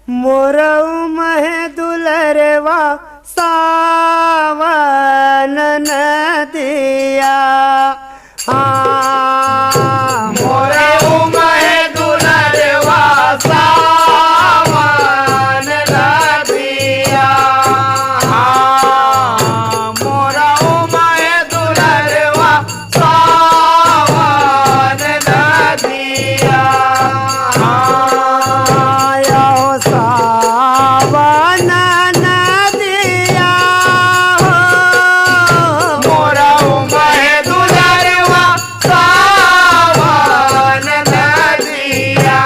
मोरऊ महे दुलरवा सावन नदिया। मोरऊ महे दुलरवा सावन नदिया। मोरऊ महे दुलरवा सावन नदिया। सावन नदिया मोरऊ महे दुलरवा सावन नदिया।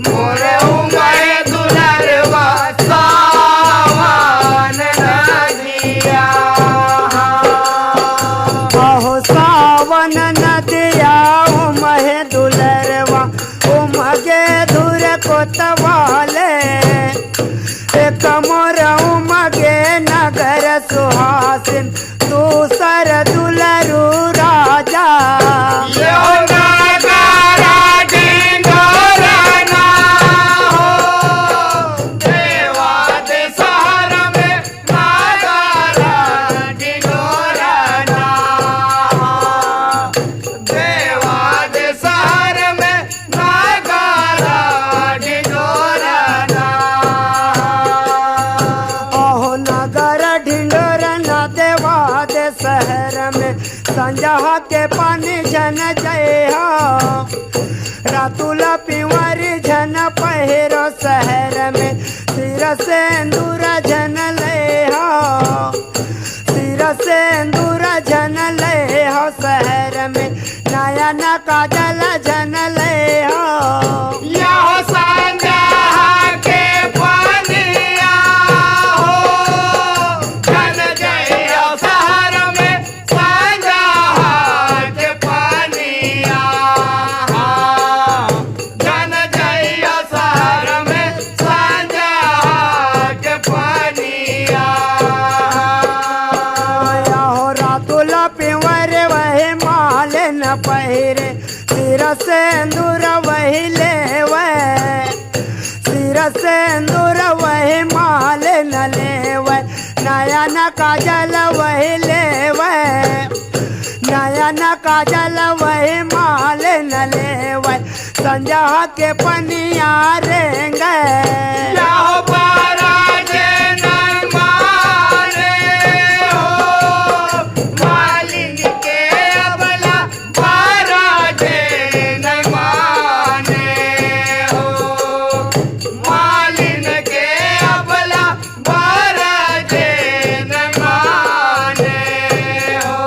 मोरऊ महे दुलरवा सावन नदिया। अहो सावन नदिया महे दुलरवा उमगे धुर कोतवाले। एक मोरऊ मगे नगर सुहासिन दूसर दुलरू राजा। यो नगारा ढिंढोरना हो देवा दे शहर में नगारा ढिंढोरना। देवा दे शहर में नगारा ढिंढोरना। अहो नगर ढिंढोरना देवा दे शहर में संजा के पानी जन जय हो। रातुला पिंवरी जन पहिरो शहर में सिर सिंदूर जन ले हो। सिर सिंदूर जन ले हो शहर में नयन काजल जन ले हो। यहो संजा के पानिया हो जन जइयो शहर में संजा के पानिया। जन जइयो शहर में संजा के पानिया। हो रातुला पिंवर वही माल न पहिरे सिर सिंदूर वही लेवे। सिर सिंदूर वही माल न लेवे नयन काजल वही लेवे। नयन काजल वही माल न लेवे संजा के पनिया रेंगे। यहो पराजे न माने हो मालिन के अबला पराजे न माने हो। मालिन के अबला पराजे न माने हो।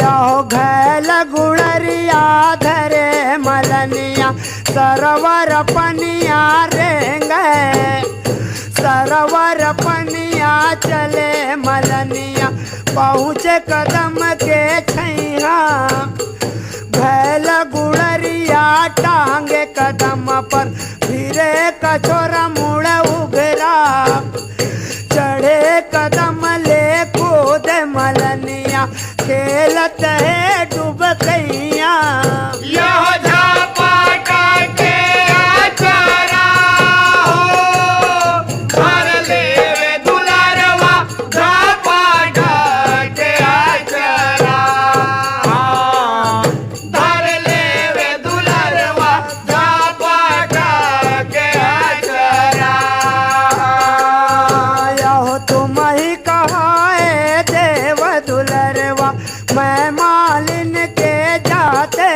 यहो घैल गुड़रिया धरे मलनिया सरवर पनिया रेंगे। सरवर पनिया चले मलनिया पहुँचे कदम के छैया। घैल गुड़रिया टांगे कदम पर फिरे कछोरा मुड़ उगरा। चढ़े कदम ले कूद मलनिया खेलत है डूब गैया। यहो झापाटा के आचरा हो धर लेवे दुलरवा झापाटा के आचरा। धर लेवे दुलरवा झापाटा के आचरा। यहो तुम ही कहाए देव दुलरवा मैं मालिन के जाते।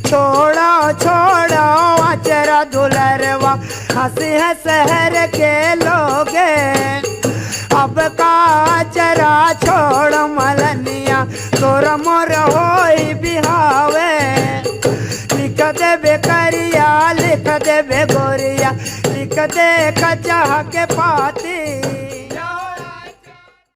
छोड़ो छोड़ो अचरा दुलरवा हंसी है शहर के लोगे। अब का अचरा छोड़ मलनिया तोर मोर होई बिहावे। लिख दे बेकरिया लिख दे बेगोरिया लिख दे कचाह के पाती।